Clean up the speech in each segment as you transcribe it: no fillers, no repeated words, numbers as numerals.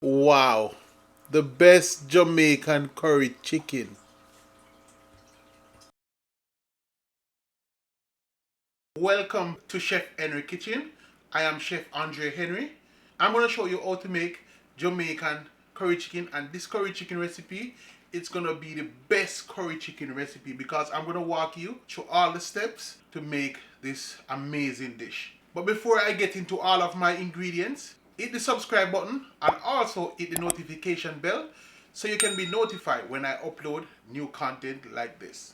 Wow, the best Jamaican curry chicken. Welcome to Chef Henry Kitchen. I am Chef Andre Henry. I'm going to show you how to make Jamaican curry chicken, and this curry chicken recipe, it's going to be the best curry chicken recipe because I'm going to walk you through all the steps to make this amazing dish. But before I get into all of my ingredients, hit the subscribe button and also hit the notification bell so you can be notified when I upload new content like this.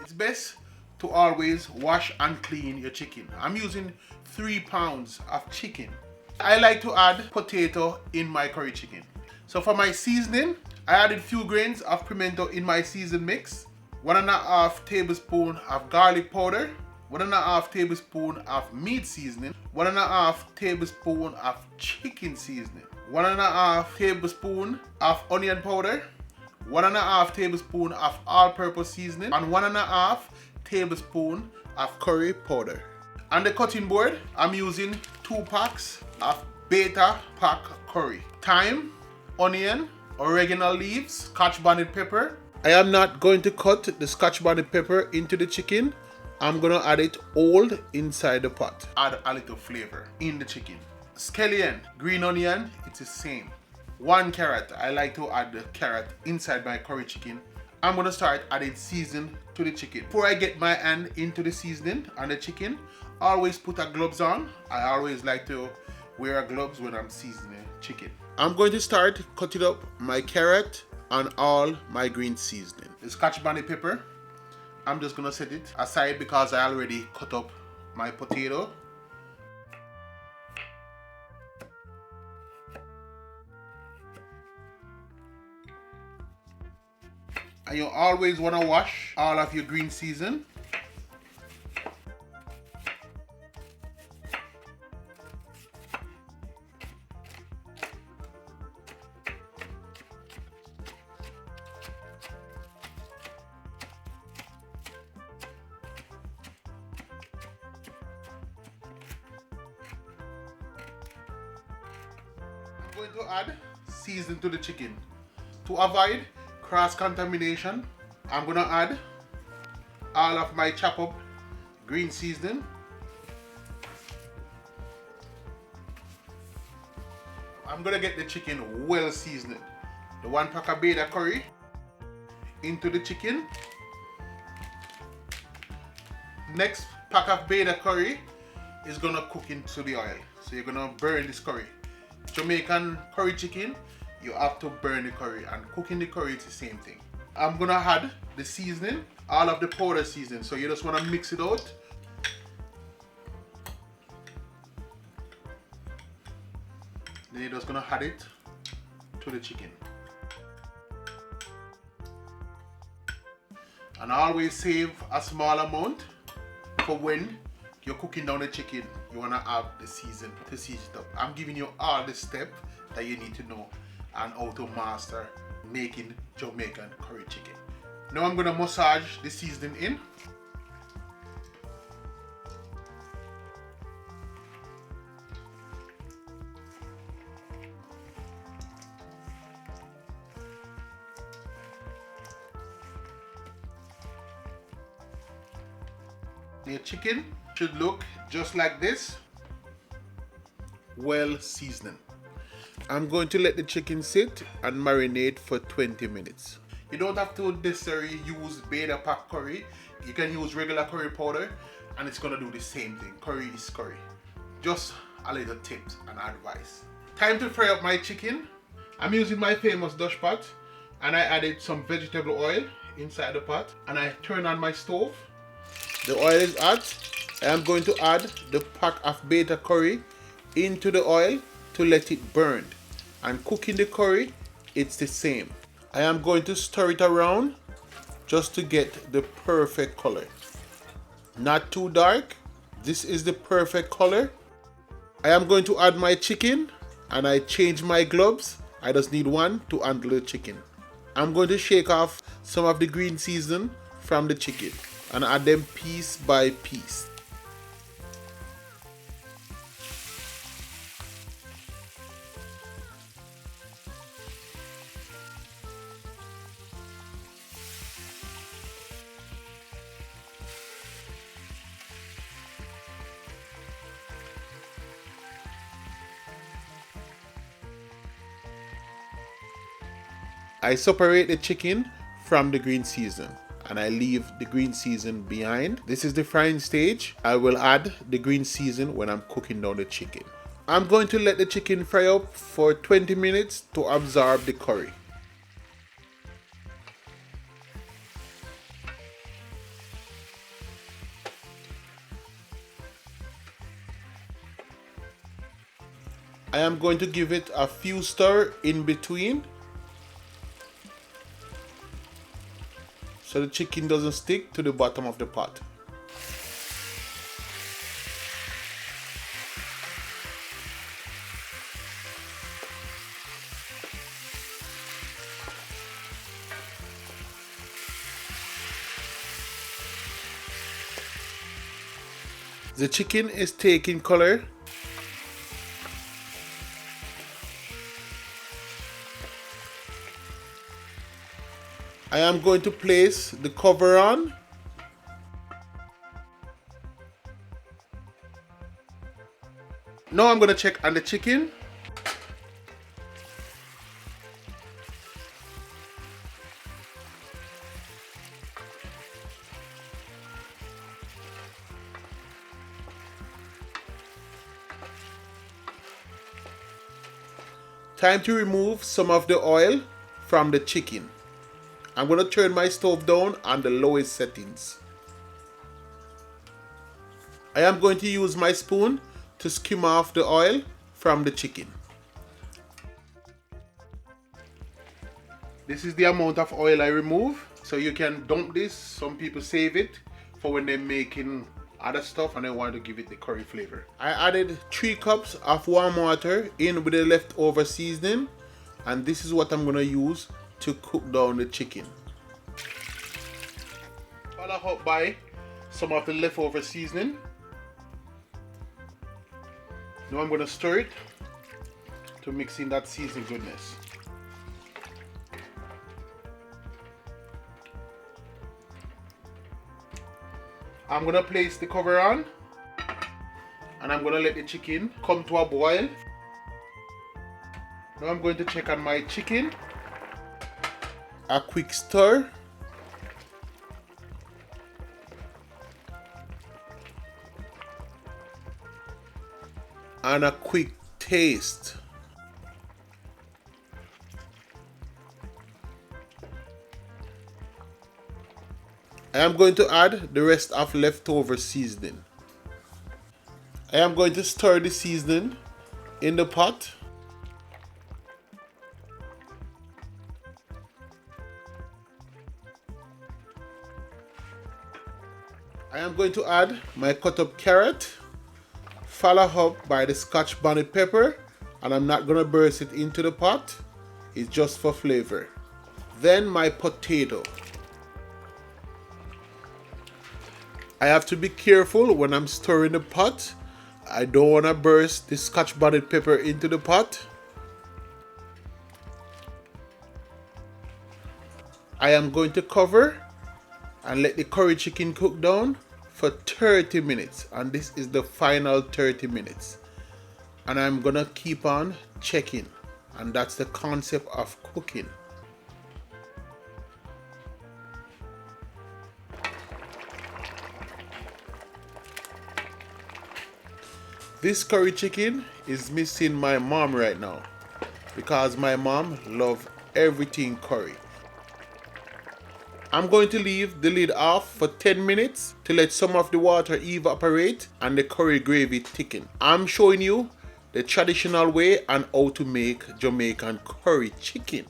It's best to always wash and clean your chicken. I'm using 3 pounds of chicken. I like to add potato in my curry chicken. So for my seasoning, I added few grains of pimento in my season mix, 1.5 tablespoon of garlic powder, 1.5 tablespoon of meat seasoning, 1.5 tablespoon of chicken seasoning, 1.5 tablespoon of onion powder, 1.5 tablespoon of all-purpose seasoning, and 1.5 tablespoon of curry powder. On the cutting board, I'm using 2 packs of beta pack curry, thyme, onion, oregano leaves, scotch bonnet pepper. I am not going to cut the scotch bonnet pepper into the chicken. I'm going to add it all inside the pot. Add a little flavor in the chicken. Scallion, green onion, it's the same. 1 carrot. I like to add the carrot inside my curry chicken. I'm going to start adding seasoning to the chicken. Before I get my hand into the seasoning on the chicken, always put a gloves on. I always like to wear gloves when I'm seasoning chicken. I'm going to start cutting up my carrot and all my green seasoning. The scotch bonnet pepper, I'm just going to set it aside because I already cut up my potato. And you always want to wash all of your green season. I'm going to add season to the chicken. To avoid cross-contamination, I'm going to add all of my chop up green seasoning. I'm going to get the chicken well seasoned. The 1 pack of beta curry into the chicken. Next pack of beta curry is going to cook into the oil. So you're going to burn this curry. Jamaican curry chicken, you have to burn the curry, and cooking the curry is the same thing. I'm gonna add the seasoning, all of the powder seasoning, so you just want to mix it out. Then you're just gonna add it to the chicken. And always save a small amount for when you're cooking down the chicken. You want to have the season to season it up. I'm giving you all the steps that you need to know and how to master making Jamaican curry chicken. Now I'm going to massage the seasoning in. Your chicken should look just like this, well seasoned. I'm going to let the chicken sit and marinate for 20 minutes. You don't have to necessarily use beta pack curry. You can use regular curry powder and it's going to do the same thing. Curry is curry. Just a little tips and advice. Time to fry up my chicken. I'm using my famous Dutch pot and I added some vegetable oil inside the pot and I turn on my stove. The oil is hot. I am going to add the pack of beta curry into the oil to let it burn. And cooking the curry, it's the same. I am going to stir it around just to get the perfect color. Not too dark. This is the perfect color. I am going to add my chicken and I change my gloves. I just need one to handle the chicken. I'm going to shake off some of the green season from the chicken and add them piece by piece. I separate the chicken from the green season and I leave the green season behind. This is the frying stage. I will add the green season when I'm cooking down the chicken. I'm going to let the chicken fry up for 20 minutes to absorb the curry. I am going to give it a few stir in between so the chicken doesn't stick to the bottom of the pot. The chicken is taking color. I am going to place the cover on. Now I'm going to check on the chicken. Time to remove some of the oil from the chicken. I'm going to turn my stove down on the lowest settings. I am going to use my spoon to skim off the oil from the chicken. This is the amount of oil I remove. So you can dump this. Some people save it for when they're making other stuff and they want to give it the curry flavor. I added 3 cups of warm water in with the leftover seasoning, and this is what I'm going to use to cook down the chicken. Follow up by some of the leftover seasoning. Now I'm going to stir it to mix in that seasoning goodness. I'm going to place the cover on and I'm going to let the chicken come to a boil. Now I'm going to check on my chicken. A quick stir. And a quick taste. I am going to add the rest of leftover seasoning. I am going to stir the seasoning in the pot. I am going to add my cut up carrot, follow up by the Scotch bonnet pepper, and I'm not going to burst it into the pot. It's just for flavor. Then my potato. I have to be careful when I'm stirring the pot. I don't want to burst the Scotch bonnet pepper into the pot. I am going to cover and let the curry chicken cook down for 30 minutes, and this is the final 30 minutes, and I'm gonna keep on checking, and that's the concept of cooking. This curry chicken is missing my mom right now because my mom loves everything curry. I'm going to leave the lid off for 10 minutes to let some of the water evaporate and the curry gravy thicken. I'm showing you the traditional way on how to make Jamaican curry chicken.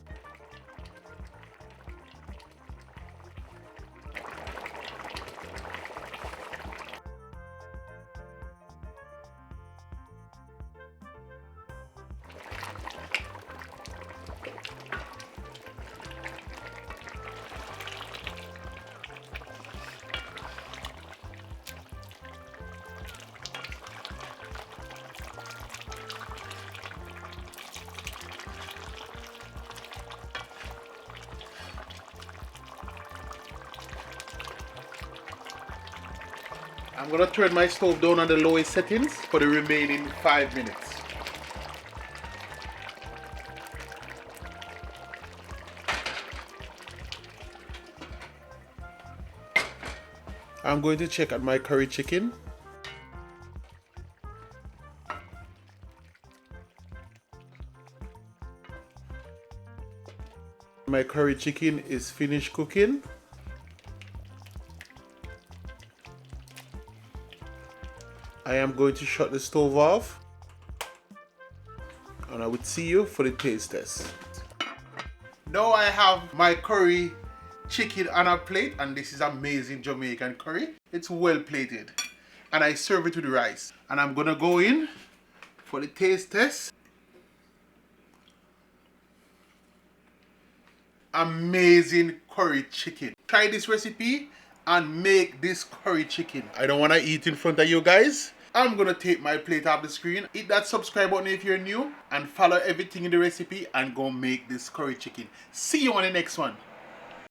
I'm going to turn my stove down on the lowest settings for the remaining 5 minutes. I'm going to check out my curry chicken. My curry chicken is finished cooking. I am going to shut the stove off, and I would see you for the taste test. Now I have my curry chicken on a plate, and this is amazing Jamaican curry. It's well plated, and I serve it with rice. And I'm gonna go in for the taste test. Amazing curry chicken. Try this recipe and make this curry chicken. I don't want to eat in front of you guys. I'm gonna take my plate off the screen. Hit that subscribe button if you're new, and follow everything in the recipe and go make this curry chicken. See you on the next one.